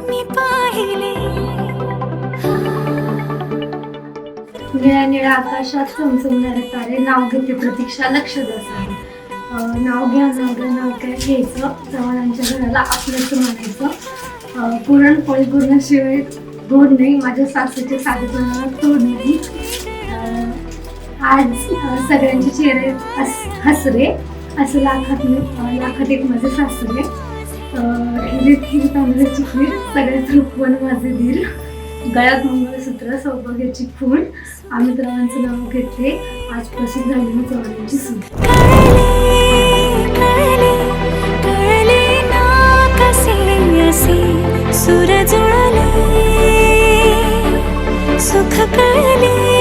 मी पाहिले निळ्या निळ्या आकाशात चमचमणारे तारे, नाव घेते प्रतीक्षा, लक्ष द्या सारे. नाव घ्या नाव घ्या नाव काय घ्यायचं, जवानांच्या घराला आपलंच म्हणायचं. पुरणपोळी पुरणाशिवाय गोड नाही, माझ्या सासूच्या साधेपणाला तोड नाही. आज सगळ्यांचे चेहरे हसरे, असं लाखात एक माझे सासरे. खीर तांदळाची खीर, सगळ्यात रूपवन माझे धीर. गळ्यात मंगळसूत्र, सौभाग्याची फूल, अमित्रावांचं नाव घेते, आज प्रसिद्ध झालेली जवानांची सून. कळले ना कसे असे सूर जुळले, सुख कळले